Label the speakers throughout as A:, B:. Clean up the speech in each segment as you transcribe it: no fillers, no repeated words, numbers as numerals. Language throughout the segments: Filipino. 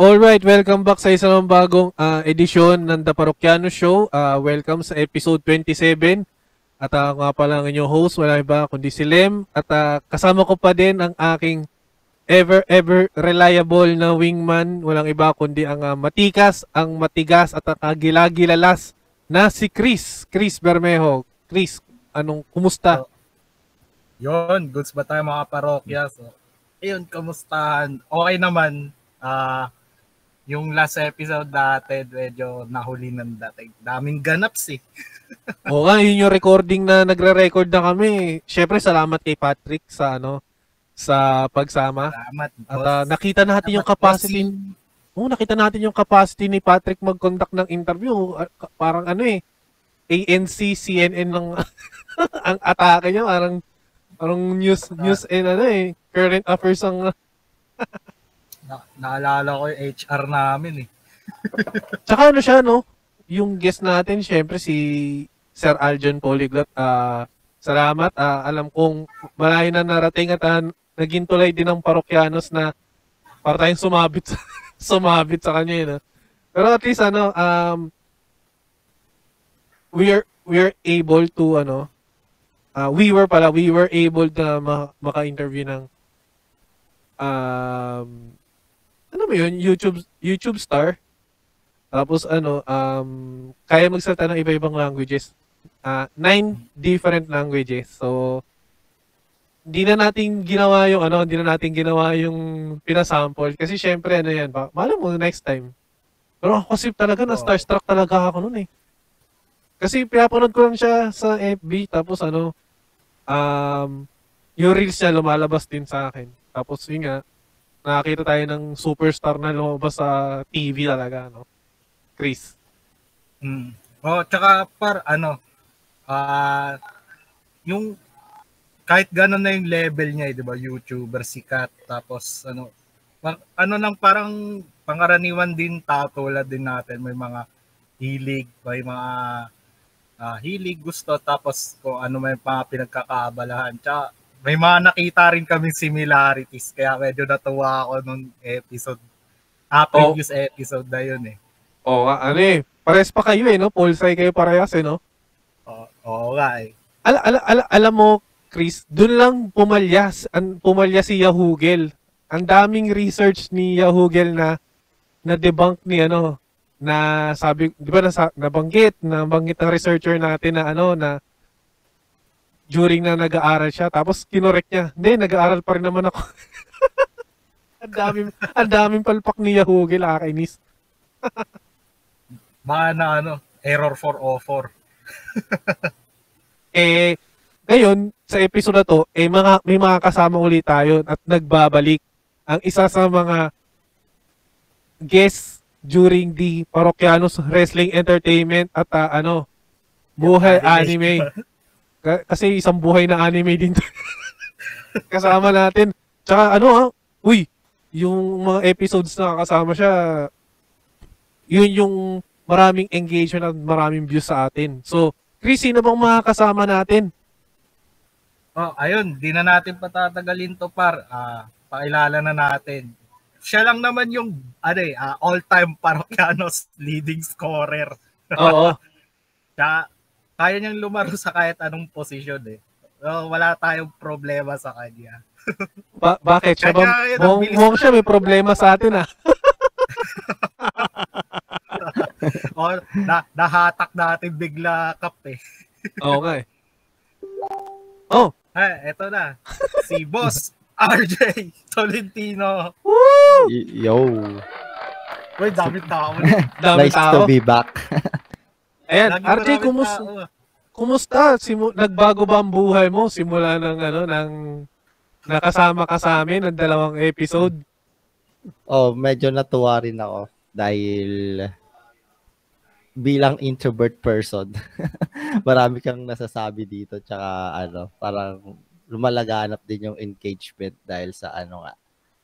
A: Alright, welcome back sa isang bagong edisyon ng The Parokiano Show. Welcome sa episode 27. At nga pala ang inyong host, wala iba kundi si Lem. At kasama ko pa din ang aking ever reliable na wingman. Walang iba kundi ang matikas, ang matigas at ang gilagilalas na si Chris. Chris Bermejo. Chris, kumusta?
B: Yon, goods ba tayo mga parokya? So, ayun, kumustahan? Okay naman. Yung last episode dati, medyo nahuli ng dating. Daming ganaps eh.
A: Oo nga, yun yung recording na nagre-record na kami. Syempre, salamat kay Patrick sa sa pagsama.
B: Salamat,
A: at nakita natin yung capacity. Nakita natin yung capacity ni Patrick mag-conduct ng interview. Parang ANC, CNN ng ang atake niya. Parang news and current affairs ang
B: naalala ko yung HR namin eh.
A: Tsaka siya, yung guest natin, syempre si Sir Aljon Polyglot. Salamat. Alam kong malayo na narating at naging tulay din ng parokyanos na para tayong sumabit sa kanya. Pero at least, we are able to, we were able to maka-interview ng YouTube star. Tapos kaya magsalita ng iba-ibang languages. 9 different languages. So hindi na natin ginawa yung pinasample kasi syempre yan ba. Malay mo next time. Pero ako kasi talaga na starstruck talaga ako noon eh. Kasi pinapanood ko lang siya sa FB tapos yung reels niya lumalabas din sa akin. Tapos yun nga, nakakita tayo ng superstar na lumabas sa TV talaga, Chris.
B: Tsaka yung kahit gano'n na yung level niya, di ba? YouTuber, sikat, tapos parang pangkaraniwan din tulad din natin, may mga hilig, may mga hilig, gusto, tapos kung ano may mga pinagkakaabalahan. Tsaka may mga nakita rin kaming similarities, kaya medyo natuwa ako nung episode. Previous episode na yun eh.
A: Pares pa kayo Pulsay kayo parehas
B: Oo nga eh.
A: Alam mo, Chris, dun lang pumalya si Yahugel. Ang daming research ni Yahugel na debunk ni na sabi, di ba nabanggit ng researcher natin na during na nag-aaral siya, tapos kinorek niya. Hindi, nag-aaral pa rin naman ako. ang daming palpak ni Yahugel, kainis.
B: Baka na error 404.
A: Ngayon, sa episode na to, may mga kasama ulit tayo at nagbabalik. Ang isa sa mga guests during the Parokianos Wrestling Entertainment at Buhay Anime. Kasi isang buhay na anime din kasama natin. Tsaka yung mga episodes na kasama siya, yun yung maraming engagement at maraming views sa atin. So, Chris, sino bang mga kasama natin?
B: Ayun, di na natin patatagalin to pakilala na natin. Siya lang naman yung all-time Parokianos leading scorer.
A: Oo.
B: Kaya niyang lumaro sa kahit anong posisyon eh. Wala tayong problema sa kanya.
A: Bakit? Siya mukhang siya may problema sa atin
B: nahatak natin bigla kap eh.
A: Okay.
B: Eto na. Si Boss RJ Tolentino.
A: Woo!
C: Yo.
B: Uy, dami tao.
C: Nice to be back.
A: Ayan, RJ, kumusta? Kumusta? Nagbago ba ang buhay mo simula ng nakasama ka sa amin ng 2 episode?
C: Oh, medyo natuwa rin ako dahil bilang introvert person, marami kang nasasabi dito tsaka parang lumalaganap din yung engagement dahil sa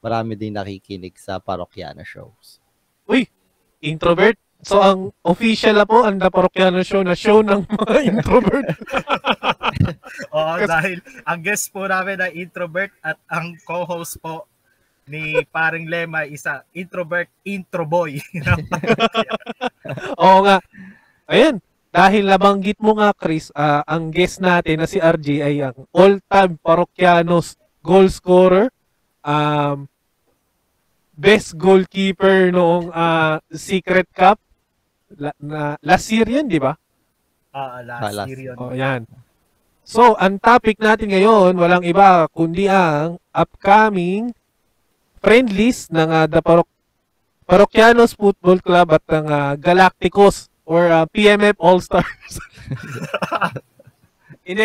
C: marami din nakikinig sa Parokyano shows.
A: Uy, introvert? So, ang official na po, ang The Parokyano Show na show ng mga introvert.
B: Oo, dahil ang guest po namin ay introvert at ang co-host po ni Paring Lema isa introvert intro boy.
A: Oo nga. Ayun, dahil nabanggit mo nga, Chris, ang guest natin na si RJ ay ang all-time Parokyanos goal scorer, best goalkeeper noong Secret Cup, last year yan, di ba?
B: Last year yun.
A: Oh, yan. So, ang topic natin ngayon, walang iba kundi ang upcoming friendlies ng The Parokyanos Football Club at ng Galacticos or PMF All-Stars. Hindi,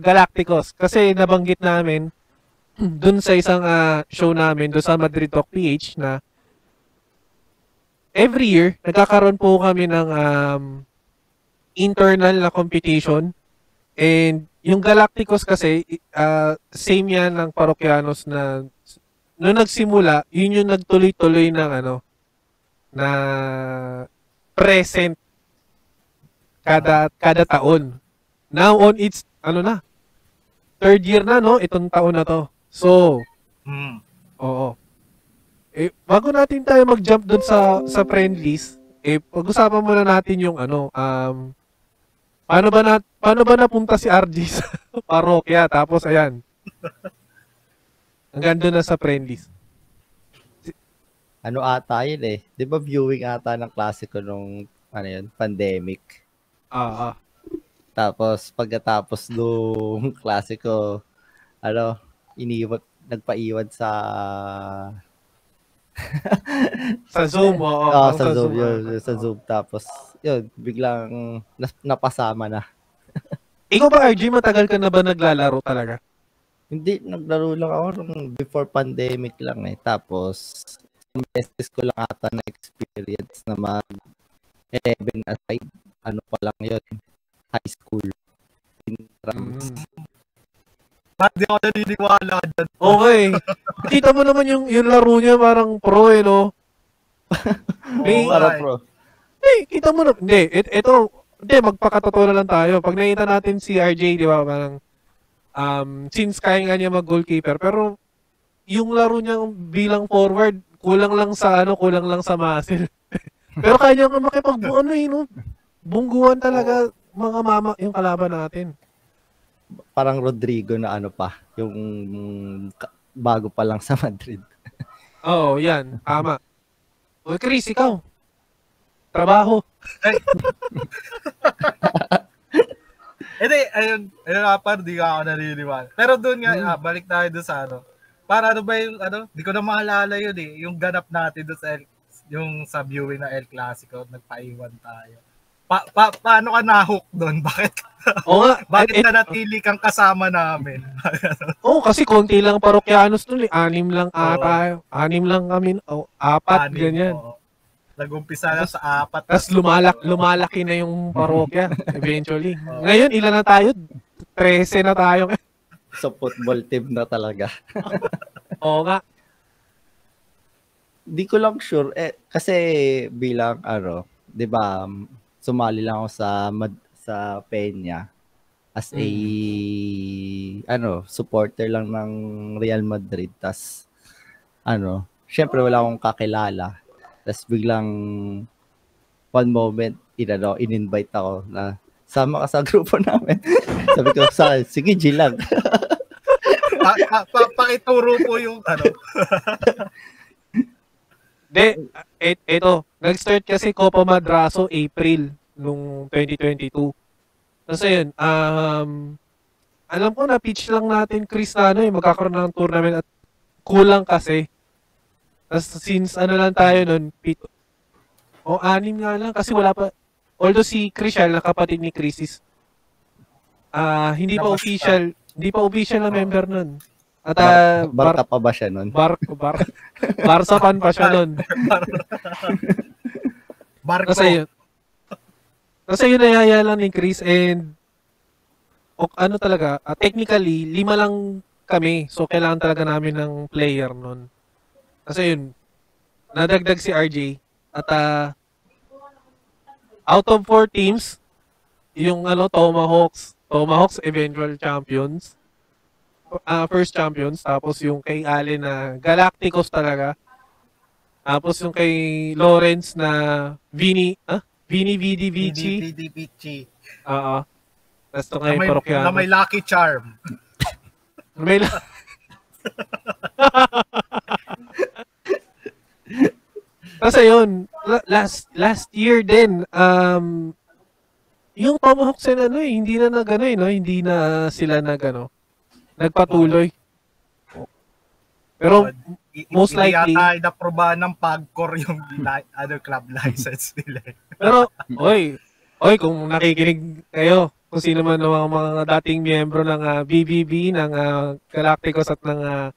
A: Galacticos. Kasi nabanggit namin dun sa isang show namin, dun sa Madrid Talk PH na every year, nagkakaroon po kami ng internal na competition. And yung Galacticos kasi, same yan ng Parokyanos na nung nagsimula, yun yung nagtuloy-tuloy ng na present kada taon. Now on its third year na itong taon na to. So, oo. Bago natin tayo mag-jump dun sa friendlies, pag-usapan muna natin yung paano ba napunta si RG sa parokya tapos ayan. Hanggang doon na sa friendlies.
C: Ata yun eh. Di ba viewing ata ng klasiko nung pandemic? Tapos pagkatapos nung klasiko, nagpaiwan sa
A: sa Zoom.
C: Sa Zoom. Sa Zoom. Tapos, yun, biglang napasama na.
A: Ikaw ba, RG, matagal ka na ba naglalaro talaga?
C: Hindi, naglaro lang ako nung before pandemic lang eh. Tapos, semesters ko lang ata na experience na mag-11 aside. Pa lang yun? High school.
B: Hindi ako naniniwala dyan.
A: Okay. Kita mo naman yung laro niya parang pro no?
C: Parang pro.
A: Kita mo na. Hindi, magpakatotoo na lang tayo. Pag nakita natin si RJ, di ba, parang since kaya nga niya mag-goalkeeper, pero yung laro niya bilang forward, kulang lang sa muscle. Pero kaya niya bungguan talaga mga mama yung kalaban natin.
C: Parang Rodrigo na yung bago pa lang sa Madrid.
A: Oo, yan. Tama. O, Chris, ikaw. Trabaho.
B: Ayun di ka ako naniniwala. Pero doon nga, balik tayo doon sa Para ba yung di ko na maalala yun eh. Yung ganap natin doon sa viewing na El Clasico, nagpaiwan tayo. Paano ka na-hook doon? Bakit nanatili kang kasama namin?
A: Kasi konti lang Parokyanos doon eh. 6 lang ata. 6 lang kami. 4, ganyan.
B: Nag-umpisa na sa 4.
A: Tapos lumalaki na yung parokya eventually. Ngayon, ilan na tayo? 13 na tayo.
C: So, football team na talaga.
A: Oo nga.
C: Di ko lang sure. Kasi bilang, di ba, sumali lang ako sa Peña as a, supporter lang ng Real Madrid. Tas, syempre wala akong kakilala. Tapos biglang one moment, in-invite ako na sama ka sa grupo namin. Sabi ko, sige, G lang.
B: Pakituro po yung
A: ito. Nag-start kasi Copa Madraso April nung 2022. Tapos ayun, alam ko na pitch lang natin, Chris, na magkakaroon ng tournament at kulang kasi. Tapos since lang tayo nun, 7 o 6 nga lang kasi wala pa. Although si Chriselle, na kapatid ni Chris, is Hindi pa official na member nun. At
C: Barca pa ba siya nun?
A: Barca fan pa siya nun.
B: Barco.
A: Kasi yun nayaya lang ni Chris and ano talaga, technically, 5 lang kami. So, kailangan talaga namin ng player nun. Kasi yun, nadagdag si RJ. At out of 4 teams, yung Tomahawks eventual champions. First champions. Tapos yung kay Allen na Galacticos talaga. Tapos yung kay Lawrence na Vini Vidi Vici. Oo. Tapos ito kay Parokyanos.
B: Na may lucky charm.
A: Kasi yun, last year din, yung Tomahawks hindi na hindi na sila nagpatuloy. Pero most likely
B: yata inaprobahan ng PAGCOR yung other club license nila.
A: Pero kung nakikinig kayo, kung sino man ang mga dating miyembro ng BBB, ng Galacticos at ng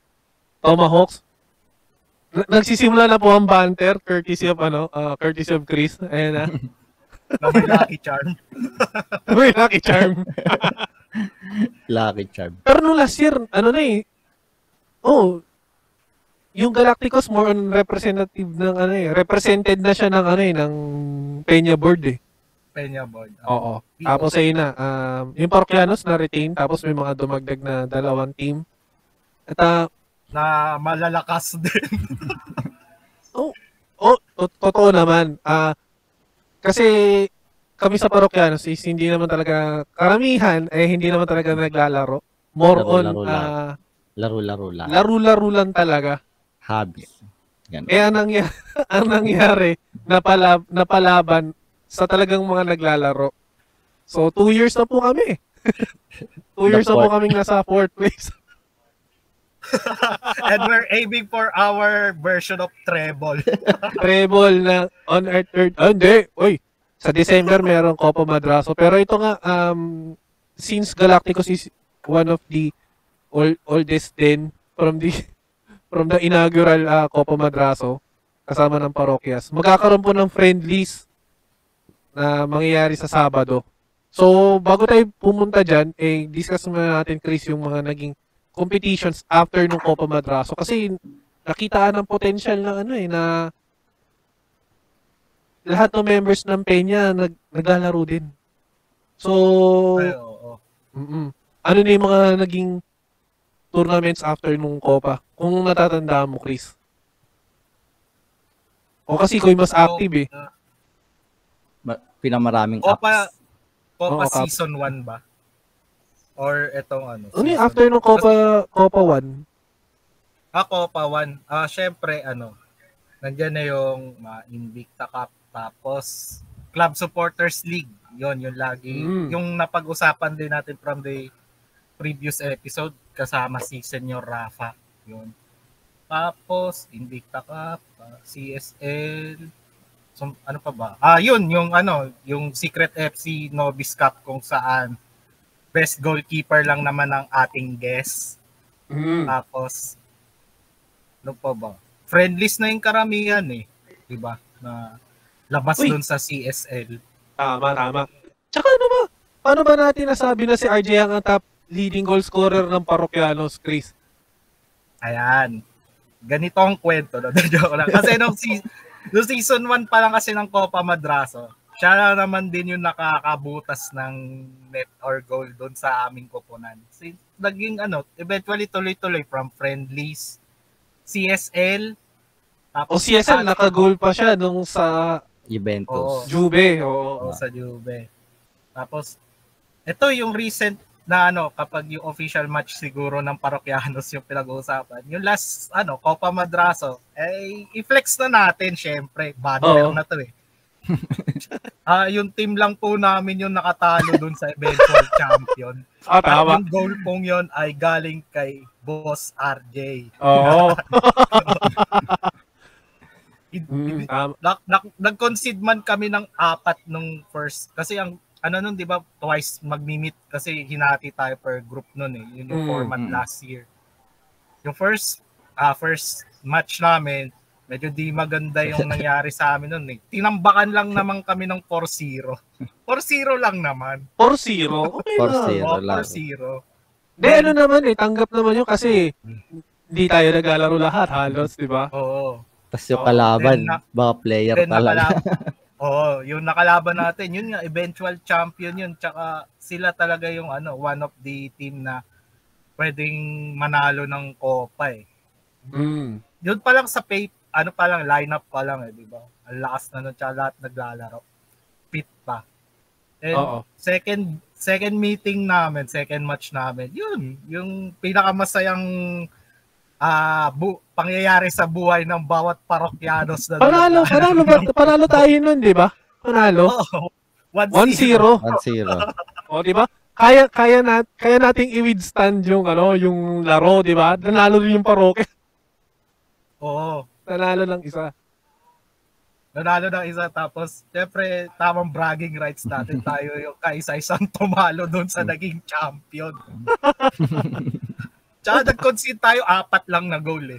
A: Tomahawks, nagsisimula na po ang banter courtesy of Chris. Ayan na.
B: Na may lucky charm.
A: May lucky charm.
C: Lucky charm.
A: Pero nung last year, yung Galacticos more on representative ng represented na siya ng Peña board eh.
B: Peña board.
A: Oo. Tapos ayun na, yung Parokyanos na retain, tapos may mga dumagdag na 2 team. At
B: na malalakas din.
A: Totoo naman. Kasi kami sa Parokyanos is hindi naman talaga karamihan hindi naman talaga naglalaro. More on
C: laro-laro lang.
A: Laro-laro lang talaga.
C: Hobbies. Ganun.
A: Ang nangyari napalaban sa talagang mga naglalaro. So 2 years na po kami. 2 years na po kaming nasa 4th place.
B: And we're aiming for our version of treble.
A: Treble na on our third. Hindi. Sa December merong Copa Madraso. Pero ito nga, since Galacticos is one of the oldest din from the inaugural Copa Madraso, kasama ng Parokyas, magkakaroon po ng friendlies na mangyayari sa Sabado. So, bago tayo pumunta dyan, discuss muna natin, Chris, yung mga naging competitions after nung Copa Madraso. Kasi nakitaan ng potential na lahat ng members ng Peña naglalaro din. So, ano na yung mga naging tournaments after nung Copa? Kung natatandaan mo, Chris. O kasi ko mas active eh.
C: Pinamaraming
B: Copa
C: apps.
B: Season 1 ba? Or itong
A: Ano yung after nung Copa 1?
B: Copa 1. Syempre, nandyan na yung Invicta Cup. Tapos, Club Supporters League. Yung lagi. Yung napag-usapan din natin from the previous episode kasama si Senyor Rafa. Yun. Tapos, Invicta Cup, CSL, ano pa ba? Yun, yung Secret FC Novice Cup kung saan best goalkeeper lang naman ang ating guest. Tapos, ano pa ba? Friendlies na yung karamihan eh. Diba? Na labas dun sa CSL.
A: Tama. Tsaka paano ba natin nasabi na si RJ ang top leading goal scorer ng Parokyanos, Chris?
B: Ayan. Ganito ang kwento. Joke lang. Kasi nung season 1 pa lang kasi ng Copa Madraso, siya na naman din yung nakakabutas ng net or goal doon sa aming koponan. So, naging eventually tuloy-tuloy from friendlies, CSL. Tapos
A: CSL, naka-goal pa siya nung sa
C: Juventus.
A: Juve.
B: Sa Juve. Tapos, ito yung recent na kapag yung official match siguro ng Parokyanos yung pinag-uusapan. Yung last, Copa Madraso, i-flex na natin, syempre. Banner na to eh. Yung team lang po namin yung nakatalo dun sa eventual champion.
A: Tama.
B: Yung goal pong yun ay galing kay Boss RJ.
A: Oo.
B: Nag-concede man kami ng 4 nung first. Kasi ang ano nun, di ba, twice magmi-meet kasi hinati tayo per group nun eh. Yun yung format last year. Yung first match namin, medyo di maganda yung nangyari sa amin nun eh. Tinambakan lang naman kami ng 4-0. 4-0 lang naman.
A: 4-0? Okay
C: 4-0
A: lang.
C: lang.
B: 4-0.
A: Hindi, ano naman eh, tanggap naman yun kasi hindi tayo naglalaro lahat halos, di ba?
B: Oo.
C: Tapos yung kalaban,
B: then
C: mga player talaga.
B: Yung nakalaban natin, yun nga, eventual champion yun. Tsaka sila talaga yung one of the team na pwedeng manalo ng Copa eh. Yun pa lang sa lineup pa lang eh, di ba? Ang lakas na nun, tsaka lahat naglalaro. Fit pa. And second meeting namin, second match namin, yun, yung pinakamasayang pangyayari sa buhay ng bawat parokyanos na
A: Panalo tayo nun, di ba? Panalo. 1-0.
C: 1-0.
A: O, di ba? Kaya nating i-withstand yung yung laro, di ba? Nanalo din yung parokya.
B: Oo.
A: Nanalo ng isa.
B: Tapos syempre tamang bragging rights natin tayo yung kaisa-isang tumalo doon sa naging champion. Tsaka nag-concede tayo 4 lang na goal eh.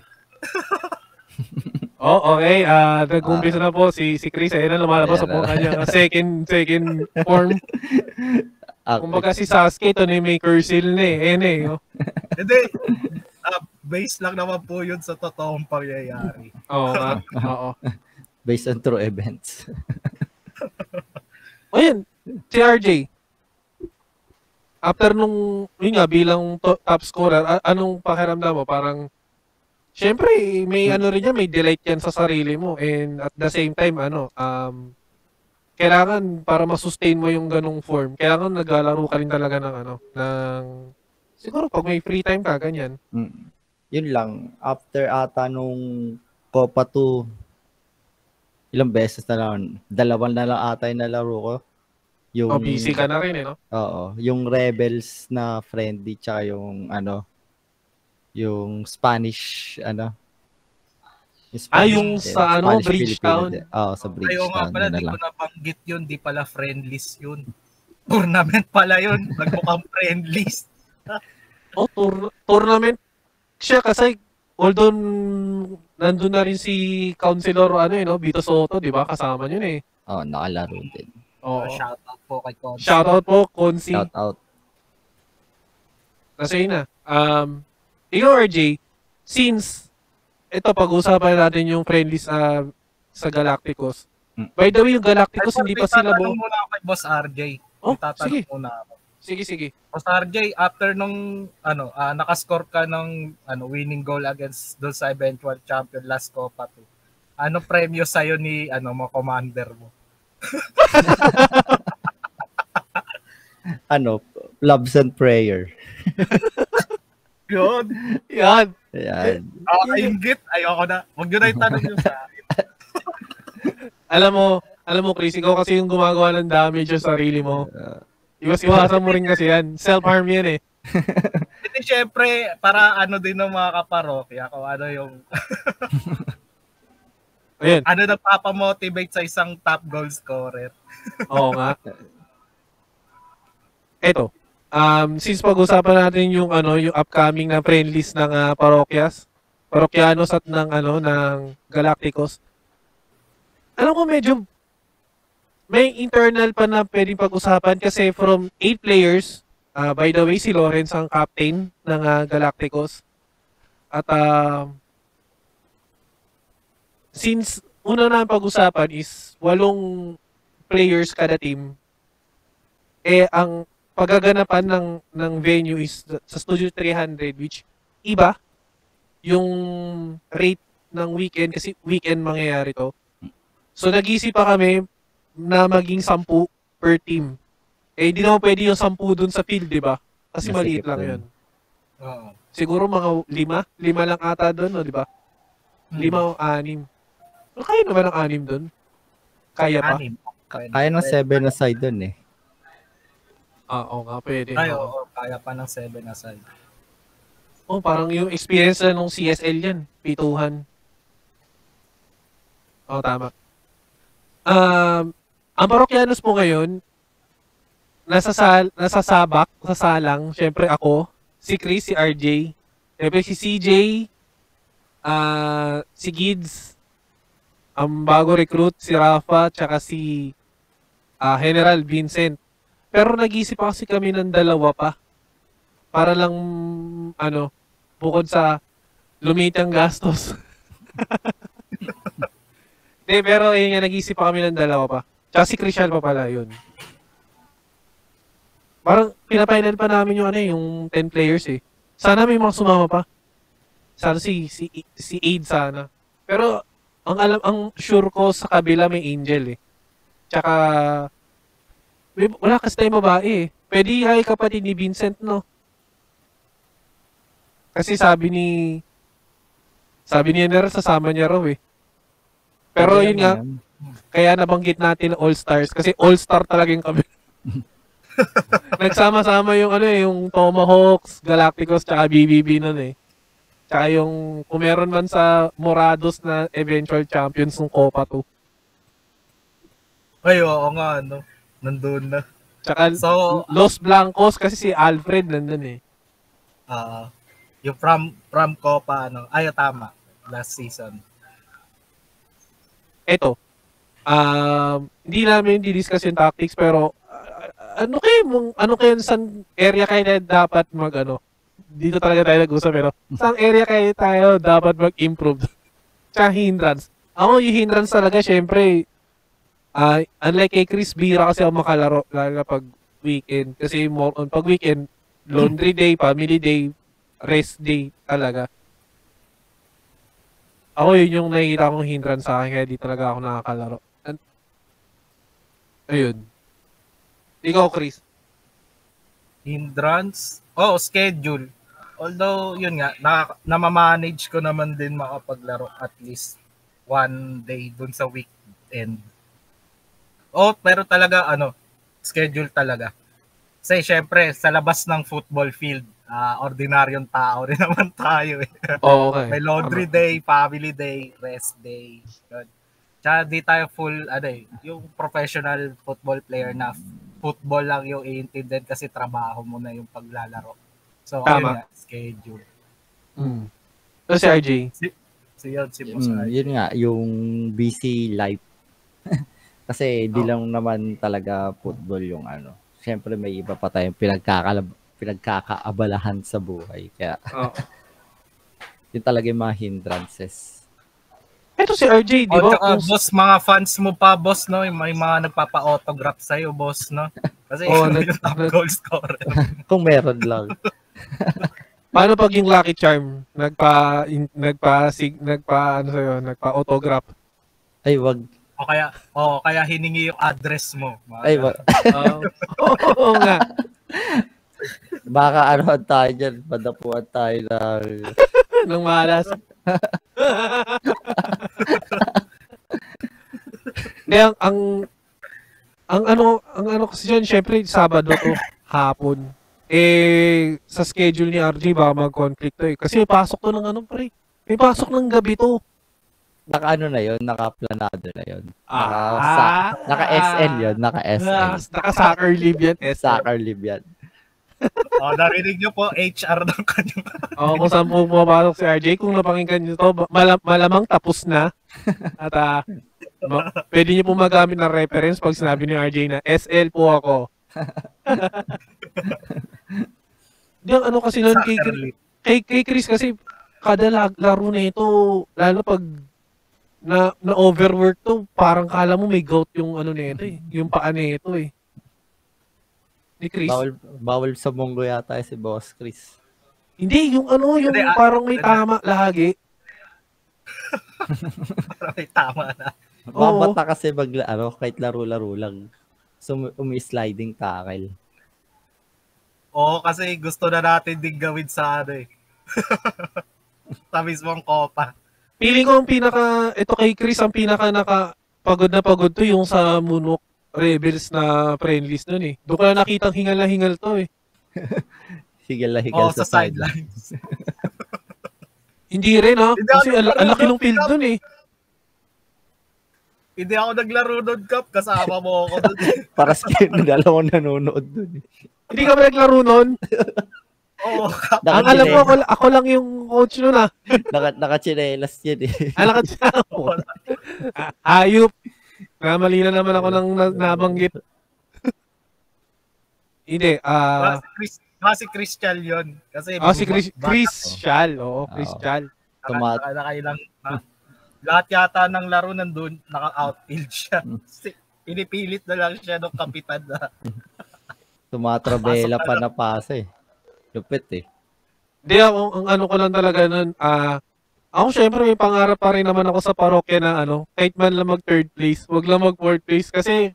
A: Okay. Nag-umpisa na po si Chris. Ayun na lumalabas sa kanya second form. Kumbaga si Sasuke, ito na may cursil na eh. Ayun eh.
B: Hindi. Based lang naman po yun sa totoong pangyayari.
A: Oo.
C: Based on true events.
A: Ayun, si RJ. After nung, yun nga, bilang top scorer, anong pakiramdam mo? Parang, syempre, may rin yan, may delight yan sa sarili mo. And at the same time, kailangan, para masustain mo yung ganong form, kailangan naglalaro ka rin talaga ng, siguro pag may free time ka, ganyan.
C: Yun lang. After ata nung Copa 2, ilang beses na lang, 2 na lang ata yung nalaro ko.
A: Busy ka na rin no?
C: Oo. Yung Rebels na friendly, tsaka yung yung Spanish,
A: yung sa Bridgetown.
C: Sa Bridgetown.
B: Ayaw nga pala, di ko nabanggit yun, di pala friendlies yun. Tournament pala yun, nagmukhang friendlies.
A: Tournament siya kasi although nandun na rin si Councilor Vito Soto, di ba? Kasama yun eh.
C: Nakalaro din.
B: Shoutout po kay Consi.
A: Shoutout po, Consi.
C: Shoutout.
A: Kasi yun na. Ikaw, RJ, since ito, pag-uusapan natin yung friendly sa Galacticos. By the way, yung Galacticos, hindi pa sila
B: Tatanong muna ako kay Boss RJ.
A: Sige.
B: Muna ako.
A: Sige.
B: Boss RJ, after nung nakascore ka ng winning goal against doon sa eventual champion last Copa 2. Ano premyo sa'yo ni mo commander mo?
C: Loves and prayer.
B: Yun.
A: Yan.
B: Inggit. Ayoko na. Huwag nyo na itanong yun sa akin.
A: Alam mo, Chris, ikaw kasi yung gumagawa ng damage sa sarili mo. Iwasan mo rin kasi yan. Self-harm yan eh.
B: Hindi, syempre, para din ng mga kaparokya, kung yung...
A: Ayun.
B: Nagpapamotivate sa isang top goal scorer.
A: Oo nga. Eto, since pag-usapan natin yung upcoming na friendlies ng parokyanos at ng Galacticos. Alam ko medyo may internal pa na pwedeng pag-usapan kasi from 8 players, by the way, si Lawrence ang captain ng Galacticos. At since una na pag-usapan is 8 players kada team, ang paggaganapan ng venue is sa Studio 300, which iba yung rate ng weekend kasi weekend mangyayari to. So nag-isip pa kami na maging 10 per team. Di naman pwede yung 10 dun sa field, di ba? Kasi maliit lang yun. Siguro mga 5 lang ata dun, di ba? 5 o 6. Kaya naman ang 6 dun? Kaya pa?
C: Kaya ng 7 aside dun eh.
A: Oo nga, pwede.
B: Kaya pa ng 7 aside.
A: Parang yung experience na nung CSL yan. Pituhan. Tama. Ang parokyanos po ngayon, nasa sabak, sa salang, syempre ako, si Chris, si RJ, syempre si CJ, si Gids, ang bago recruit, si Rafa, tsaka si General Vincent. Pero nag-isip pa kasi kami ng dalawa pa. Para lang, bukod sa lumitang gastos. Hindi, pero yun nga, nag-isip pa kami ng dalawa pa. Tsaka si Christian pa pala, yun. Parang pinapainal pa namin yung 10 players eh. Sana may mga sumama pa. Sana si Aid sana. Pero ang sure ko sa kabila may Angel eh. Tsaka wala kasi tayong babae eh. Pwede ay kapatid ni Vincent, no? Kasi sabi ni Ener, sasama niya raw eh. Pero yun nga, kaya nabanggit natin All-Stars kasi All-Star talaga yung kabila. Nagsama-sama yung Tomahawks, Galacticos, tsaka BBB nun eh. Tsaka yung, kung meron man sa Morados na eventual champions ng Copa 2.
B: Ay, oo nga, nandun na.
A: Tsaka Los Blancos kasi si Alfred nandun eh.
B: Yung from Copa, tama, last season.
A: Eto, hindi namin di-discuss yung tactics pero ano kayo saan area kayo na dapat dito talaga tayo nag-usap pero saan area kayo tayo dapat mag-improve? Tsaka hindrance. Ako yung hindrance talaga syempre unlike kay Chris, bira kasi ako makalaro lalo na pag weekend kasi more on pag weekend laundry day, family day, rest day talaga. Ako yun yung nakikita kong hindrance sa akin kaya di talaga ako nakakalaro. Ayun. Ikaw, Chris?
B: Hindrance? Schedule. Although, yun nga, namamanage ko naman din makapaglaro at least one day dun sa weekend. Pero talaga, schedule talaga. Kasi syempre, sa labas ng football field, ordinaryong tao rin naman tayo eh.
A: Okay.
B: May laundry day, family day, rest day. Yun. Tsaka di tayo full, yung professional football player na football lang yung iintindihan kasi trabaho mo na yung paglalaro. So, ayun nga, schedule.
A: So, si RJ?
B: Si Boss RJ.
C: Yun nga, yung busy life. Kasi di lang naman talaga football yung Siyempre may iba pa tayong pinagkakaabalahan sa buhay. Kaya, yun talaga yung mga hindrances.
A: Ito si RJ, di ba?
B: Boss, mga fans mo pa, boss, no? May mga nagpapa-autograph sa'yo, boss, no? Kasi yung top goal scorer.
C: Kung meron lang.
A: Paano pag yung Lucky Charm nagpa-autograph?
C: Ay, wag.
B: O kaya hiningi yung address mo.
C: Ay, wag.
A: Oo nga.
C: Baka tayo dyan, padapuan tayo
A: ng malas. ang kasi dyan, syempre, Sabado to, hapon. Sa schedule ni RJ, baka mag-conflict to eh. Kasi may pasok to ng may pasok ng gabi to.
C: Na yun, nakaplanado na yun. Naka-SL yun, naka-SL.
A: Naka-soccer leave yan.
C: Soccer leave yan.
B: Narinig nyo po, HR ng kanyang.
A: Kung saan po pumapasok si RJ, kung napakinggan nyo to, malamang tapos na. At pwede nyo po magamit ng reference pag sinabi ni RJ na SL po ako. Diyan kasi nun kay Chris kasi kada laro na ito, lalo pag na overwork to, parang kala mo may gout yung nito eh, yung paa nito eh. Ni Chris.
C: Bawal sa monggo yata si Boss Chris.
A: Hindi, yung parang may tama lagi.
B: Parang may tama na.
C: Babata kasi kahit laro-laro lang. So, umi-sliding tackle.
B: Kasi gusto na natin din gawin sa sa mismong Copa.
A: Feeling ko ito kay Chris, ang pinaka nakapagod na pagod to yung sa Moonwalk Rebels na friendlies nun eh. Doon ko na nakitang hingal na hingal to eh.
C: Hingal na hingal
B: sa sidelines.
A: Hindi rin ha. Kasi ang laki ng field dun eh.
B: Hindi ako naglaro doon, Kap. Kasama mo ako doon.
C: Para sa dalawang nanonood dun.
A: Hindi ka ba naglaro nun?
B: Oo, Kap.
A: Ang alam mo, ako lang yung coach nun ah.
C: Nakachinelas yun eh.
A: Alakat siya ako. Hayop. Mali na naman ako ng nabanggit. Hindi.
B: Si Christian yun. Kasi
A: Si Christian. Oo, Christian.
B: Nakailang lahat yata ng laro nandun, naka-outfield siya. Pinipilit na lang siya ng kapitan na.
C: Tumatrabela pa na pasa eh. Lupit eh.
A: Hindi, ang ano ko lang talaga nun, ako syempre may pangarap pa rin naman ako sa parokya na kahit man lang mag third place, wag lang mag fourth place kasi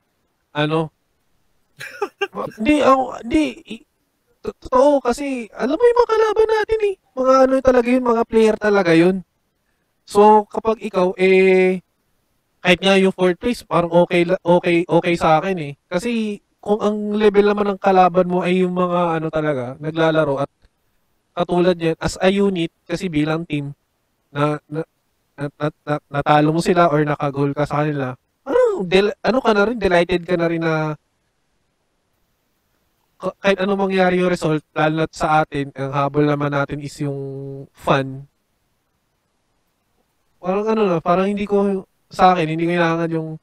A: totoo kasi alam mo yung mga kalaban natin eh. Mga talaga yun, mga player talaga yun. So, kapag ikaw, kahit nga yung fourth place, parang okay sa akin eh. Kasi, kung ang level naman ng kalaban mo ay yung mga talaga, naglalaro at katulad yan, as a unit, kasi bilang team, natalo mo sila or nakagol ka sa kanila, parang, ka na rin, delighted ka na rin na kahit ano mangyari yung result, lalo na sa atin, ang habol naman natin is yung fun. Parang hindi ko, sa akin, hindi kailangan yung,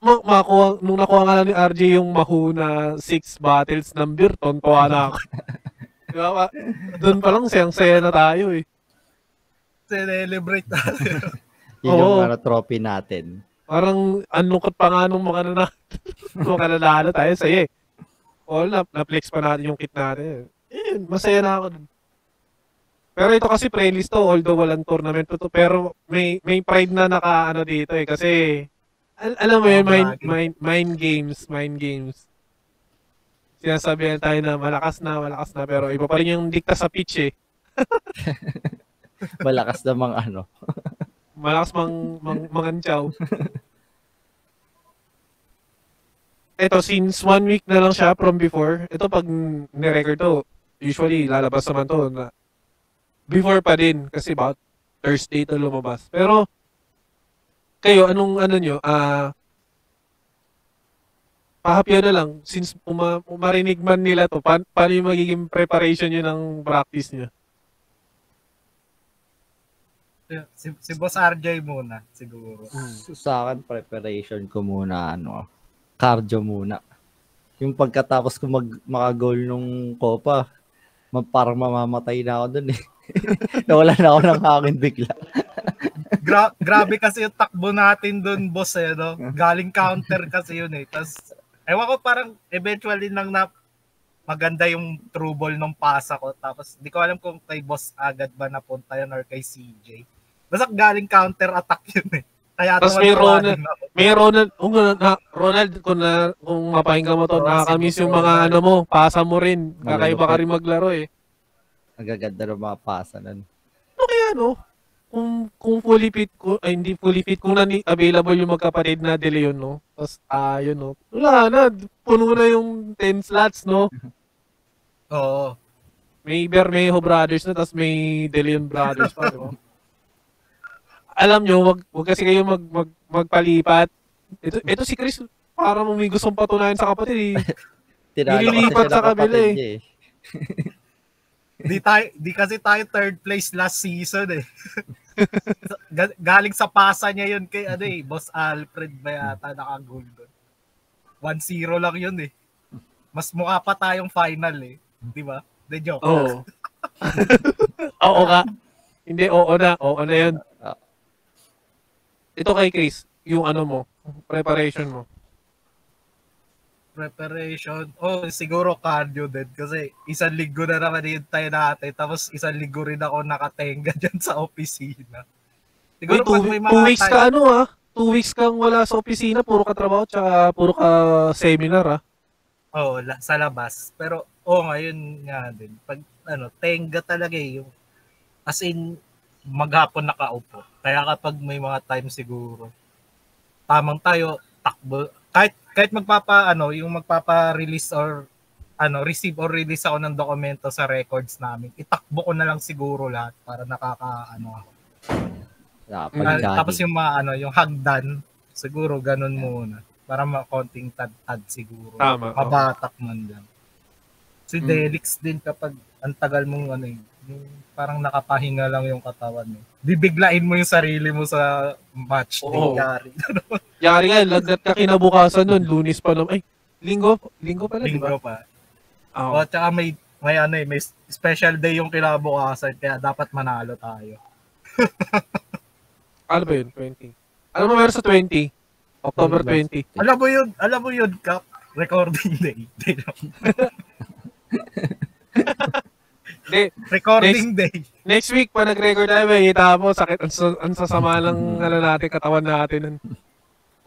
A: nung nakuha nga lang ni RJ yung Mahu na 6 battles ng beer, tontuwa na ako. Diba? Doon pa lang, sayang-saya na tayo eh.
B: Celebrate natin.
C: Yun yung trophy natin.
A: Parang, anungkot pa nga nung makananalo tayo, saya eh. Na-flex pa natin yung kit natin. Masaya na ako dun. Pero ito kasi playlist to, although walang tournament to, pero may pride na dito eh. Kasi, alam mo yun, mind games. Sinasabihan tayo na malakas na, pero iba pa rin yung dikta sa pitch eh.
C: Malakas na
A: Malakas mangantsaw. Ito, since 1 week na lang siya from before, ito pag nirecord to, usually lalabas naman to na before pa din, kasi about Thursday to lumabas. Pero, kayo, anong nyo, pahapya na lang, since marinig man nila to, paano yung magiging preparation nyo ng practice nyo?
B: Si Boss RJ muna, siguro.
C: Sa akin, preparation ko muna, cardio muna. Yung pagkatapos ko maka-goal nung Copa, parang mamamatay na ako dun eh. Nawala na ako ng hangin bigla.
B: Grabe kasi yung takbo natin dun, boss eh, no? Galing counter kasi yun eh. Tapos, ewan ko parang eventually nang maganda yung true ball ng pasa ko. Tapos, di ko alam kung kay boss agad ba napunta yun or kay CJ. Basta galing counter attack yun eh. Kaya
A: tapos may Ronald, kung mapahinggan mo to, nakakamiss yung mga pasa mo rin. Kakaiba ka rin maglaro eh.
C: Nagaganda ng mga pasa nun.
A: Kaya kung fully fit, hindi fully fit, kung available yung magkapatid na De Leon, tapos wala na, puno na yung 10 slots,
B: Oo.
A: May Bermejo brothers na, tapos may De Leon brothers pa, diba? Alam nyo, wag kasi kayo magpalipat. Ito si Chris, parang may gustong patunayan sa kapatid eh. Nililipat sa kabila eh.
B: Di kasi tayo third place last season eh. Galing sa pasa niya yun kay Boss Alfred ba yata nakagol doon. 1-0 lang yun eh. Mas mukha pa tayong final eh. Di ba? The joke.
A: Oo. Oo ka. Hindi, oo na yun. Ito kay Chris, yung preparation mo.
B: Preparation. Siguro cardio din. Kasi isang linggo na naman hintay natin. Tapos isang linggo rin ako nakatenga dyan sa opisina. Siguro pag may mga
A: 2 weeks ka 2 weeks kang wala sa opisina. Puro ka trabaho tsaka puro ka seminar
B: sa labas. Pero ngayon nga din. Pag tenga talaga yung as in maghapon nakaupo. Kaya kapag may mga time siguro tamang tayo, takbo. Kahit yung magpapa-release or receive or release ako ng dokumento sa records namin, itakbo ko na lang siguro lahat para ako. Tapos yung mga yung hagdan, Siguro ganun muna. Para makonting tad-tad siguro.
A: Tama, oo.
B: Mabatak man lang. Si
A: Mm.
B: Delix din kapag ang tagal mong ano yung parang nakapahinga lang yung katawan mo. Bibiglain mo yung sarili mo sa match day.
A: Oo.
B: Yari.
A: Yari nga, lagnat ka kinabukasan nun, Lunes pa naman. Ay, linggo pala, di ba?
B: Linggo pa.
A: Oo.
B: O, tsaka may special day yung kinabukasan kaya dapat manalo tayo.
A: Ano ba yun? 20. Ano mo meron sa 20? October 20.
B: Alam mo yun, Kap, recording day.
A: Hindi,
B: Recording day.
A: next week pa nag-record tayo, may kita mo, sakit, ang sasama ng natin, katawan natin.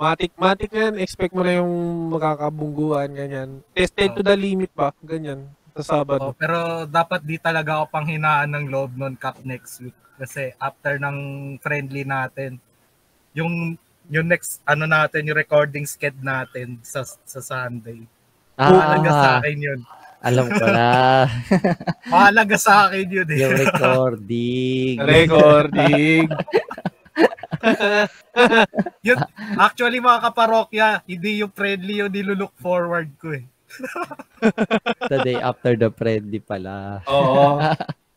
A: Matik yan, expect mo na yung makakabungguan, ganyan. Tested to the limit ba? Ganyan, sa Sabado.
B: Pero dapat di talaga ako panghinaan ng loob nun, Kap, next week. Kasi after ng friendly natin, yung next natin, yung recording sked natin sa Sunday. Mahalaga sa akin yun.
C: Alam ko na.
B: Mahalaga sa akin yun eh.
C: Yung recording.
B: Yun, actually mga kaparokya, hindi yung friendly yung nilulook forward ko eh.
C: The day after the friendly pala.
A: Oo.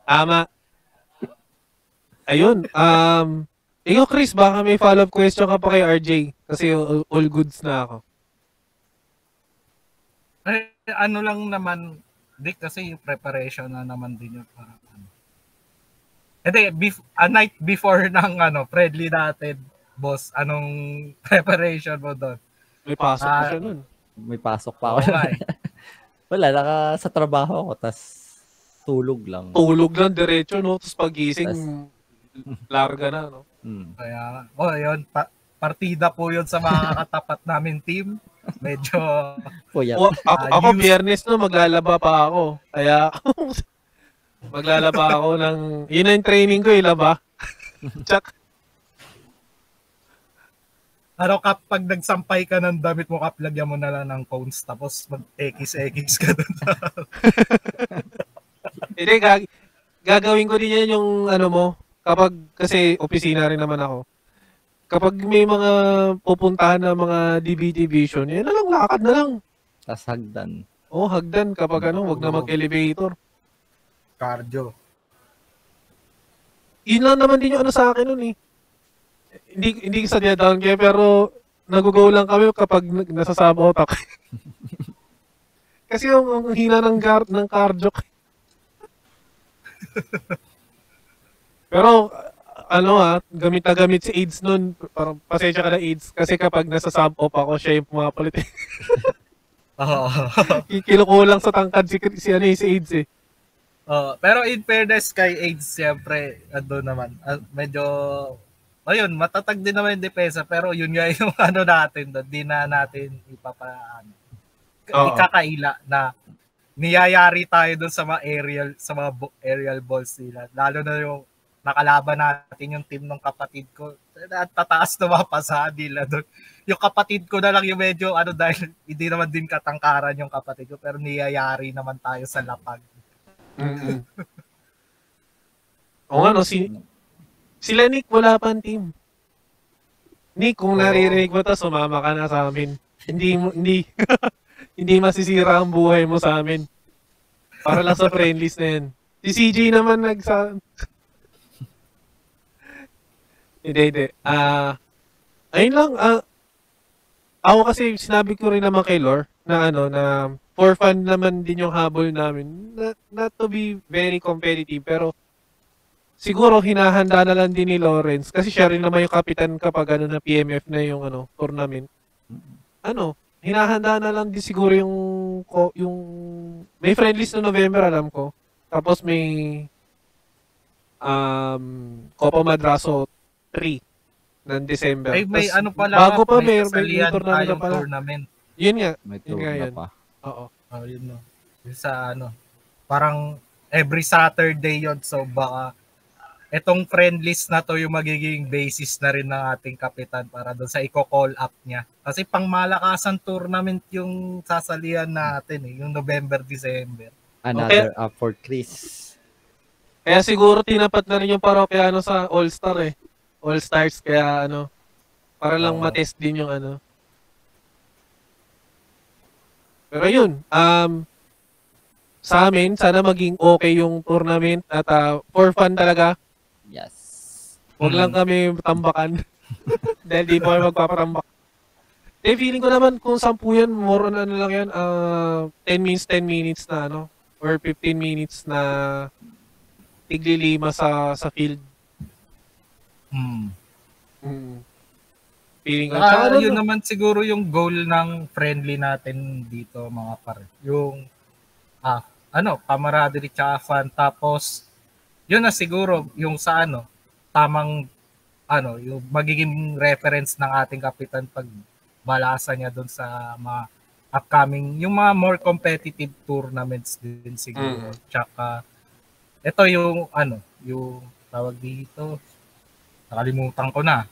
A: Tama. Ayun. Ikaw, Chris, baka may follow-up question ka pa kay RJ. Kasi all goods na ako.
B: Eh, ano lang naman, Dick, kasi yung preparation na naman din yun. Hindi, a night before ng friendly natin, boss, anong preparation mo doon?
A: May pasok pa siya nun.
C: May pasok pa ako.
B: Okay.
C: Wala, sa trabaho ako, tas tulog lang.
A: Tulog lang, diretso, no? Tapos pagising, larga na, no?
B: Kaya, yun, partida po yun sa mga katapat namin team. Medyo,
A: ako Biyernes no, maglalaba pa ako. Kaya, maglalaba ako ng, yun na yung training ko, laba. Tsak.
B: kapag nagsampay ka ng damit mo, lagyan mo na lang ng cones, tapos mag-X ka doon.
A: Hindi, gagawin ko din yan yung mo, kasi opisina rin naman ako. Kapag may mga pupuntahan na mga DB division, yan na lang, lakad na lang.
C: Tas hagdan.
A: Hagdan kapag wag na mag-elevator.
B: Cardio.
A: Yun lang naman din yung sa akin nun eh. Hindi sa down kaya pero nag-go lang kami kapag nasa sub-otak. Kasi yung hina ng cardio. Pero gamit na gamit si AIDS nun. Parang pasensya ka na AIDS. Kasi kapag nasa sub-op ako, siya yung pumapalit. Kinukulang sa tangkad si AIDS eh.
B: Pero in fairness kay AIDS, siyempre, naman. Medyo, ayun, matatag din naman yung depensa. Pero yun nga yung natin doon. Di na natin ikakaila na niyayari tayo doon sa mga aerial balls nila. Lalo na yung nakalaban natin yung team ng kapatid ko. Tataas na mapasa nila doon. Yung kapatid ko na lang yung medyo dahil hindi naman din katangkaran yung kapatid ko pero niyayari naman tayo sa lapag.
A: Mm-hmm. Sila Nick wala pang team. Nick, kung naririnig mo to, sumama ka na sa amin. Hindi masisira ang buhay mo sa amin. Para lang sa friendlies na yan. Si CJ naman Hindi. Ayun lang. Ako kasi sinabi ko rin naman kay Lore na na for fun naman din yung habol namin. Not to be very competitive pero siguro hinahanda na lang din ni Lawrence kasi siya rin naman yung kapitan kapag na PMF na yung tournament. Hinahanda na lang din siguro yung may friendlies na November alam ko. Tapos may Copa Madraso 3 ng December.
B: Ay, may
A: tas,
B: pala.
A: Bago pa may
B: tournament na pala. Tournament.
A: Yun nga.
C: May
A: yun nga yan.
C: pa.
A: Oo.
B: Yun no. Yung sa parang every Saturday yun. So baka etong friendlies na to yung magiging basis na rin ng ating kapitan para doon sa i-call up niya. Kasi pang malakasan tournament yung sasalihan natin yung November, December.
C: Another up for Chris.
A: Kaya siguro tinapat na rin yung Parokiano sa All-Star All-Stars kaya Para lang
B: Oo.
A: matest din yung ano. Pero yun, sa amin, sana maging okay yung tournament at for fun talaga.
C: Yes.
A: Huwag lang kami tambakan. Dahil di po kami magpapatambak. Feeling ko naman kung 10 yan, more on ano lang yan, 10 minutes na ano, or 15 minutes na tiglilima sa field.
B: Mm.
A: Feeling ko. Tsaka ano,
B: Yun naman siguro yung goal ng friendly natin dito mga par. Yung camaraderie tsaka fun. Tapos yun na siguro yung sa tamang yung magiging reference ng ating kapitan pag balasa niya doon sa mga upcoming, yung mga more competitive tournaments din siguro. Tsaka ito yung yung tawag dito. Nakalimutan ko na.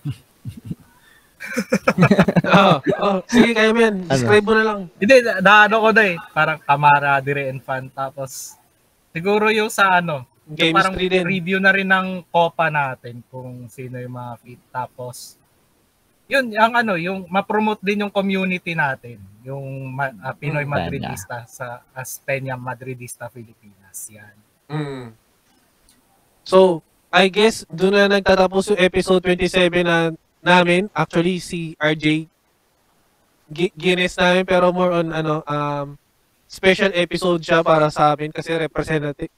A: Sige, kayo mo yan. Describe mo na lang.
B: Hindi, ko na parang camaraderie and fun. Tapos, siguro yung sa yung parang
A: Chemistry din.
B: review na rin ng Copa natin kung sino yung mga fit. Tapos, yun, yung ma-promote din yung community natin. Yung Pinoy Madridista as Peña Madridista Filipinas. Yan.
A: So, I guess, doon na nagtatapos yung episode 27 namin. Actually, si RJ Guinness namin, pero more on special episode siya para sa amin kasi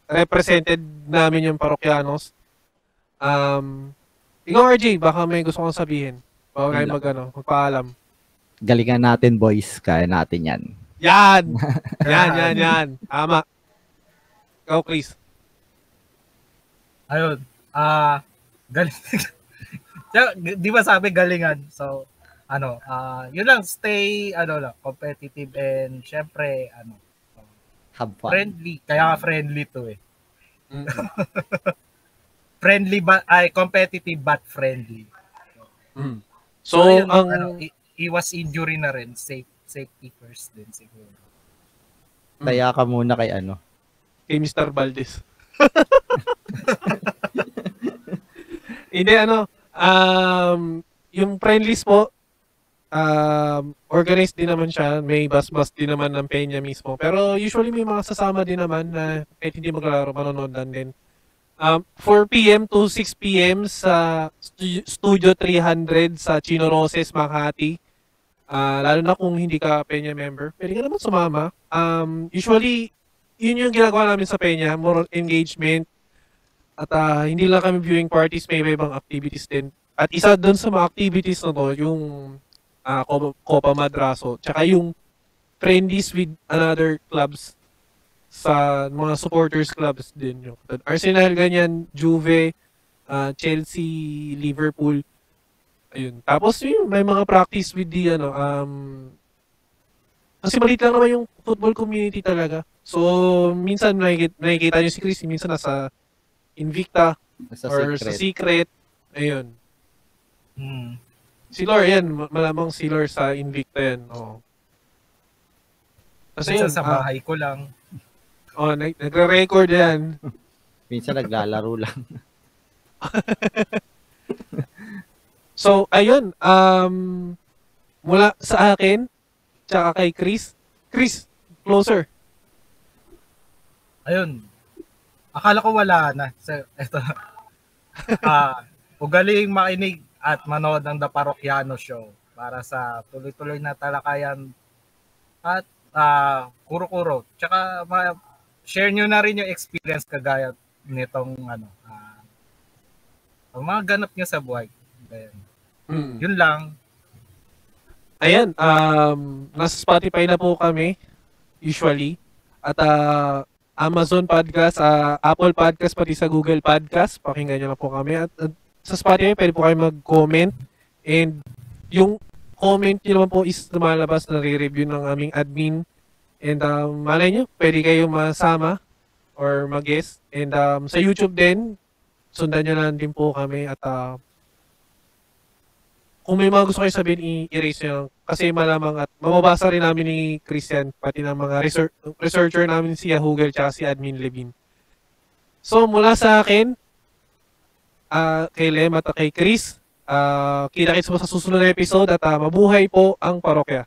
A: represented namin yung Parokyanos. Ikaw RJ, baka may gusto kong sabihin. Baka kayo magpaalam.
C: Galingan natin, boys. Kaya natin yan.
A: Yan! Yan. Tama. Ikaw, Chris.
B: Ayun. Galing. Di ba sabi galingan? So, yun lang, stay, competitive and syempre,
C: Have fun.
B: friendly. Kaya friendly to eh. Friendly competitive but friendly.
A: So,
B: ayun, iwas injury na rin. Safety first din siguro.
C: Taya ka muna kay
A: kay Mr. Valdez. Hindi, yung friendlies po, organized din naman siya. May bus-bus din naman ng Peña mismo. Pero usually may mga sasama din naman na kahit hindi maglalaro, manonood lang din. 4 p.m. to 6 p.m. sa Studio 300 sa Chino Roses, Makati. Lalo na kung hindi ka Peña member, pwede ka naman sumama. Usually, yun yung ginagawa namin sa Peña, more on engagement. At hindi lang kami viewing parties, may ibang activities din. At isa doon sa mga activities na to, yung Copa Madraso, tsaka yung friendlies with another clubs sa mga supporters clubs din. Yung Arsenal, ganyan, Juve, Chelsea, Liverpool. Ayun. Tapos yun, may mga practice with the kasi maliit lang naman yung football community talaga. So, minsan nakikita nyo si Chris, minsan nasa Invicta or sa Secret. Ayun. Si Lore, yan. Malamang si Lore sa Invicta yan. Oh. Kasi
B: minsan sa bahay ko lang.
A: Nagre-record yan.
C: Minsan naglalaro lang.
A: So, ayun. Mula sa akin, tsaka kay Chris. Chris, closer.
B: Ayun. Akala ko wala na. So, eto. Ugaling makinig at manood ng The Parokyanos Show para sa tuloy-tuloy na talakayan at kuro-kuro. Tsaka share nyo na rin yung experience kagaya nitong ang mga ganap nyo sa buhay. Yun lang.
A: Ayan, nasa Spotify na po kami usually at Amazon Podcast, Apple Podcast, pati sa Google Podcast. Pakinggan nyo na po kami. At sa Spotify, pwede po kayo mag-comment. And yung comment nyo naman po is lumalabas na re-review ng aming admin. And malay nyo, pwede kayo masama or mag-guest. And sa YouTube din, sundan nyo lang din po kami. At kung may mga gusto kayo sabihin, i-erase nyo. Kasi malamang at mababasa rin namin ni Christian, pati ng mga researcher namin si Yahugel tsaka si Admin Levin. So mula sa akin, kay Lem at kay Chris, Kita-kits po sa susunod na episode at mabuhay po ang parokya.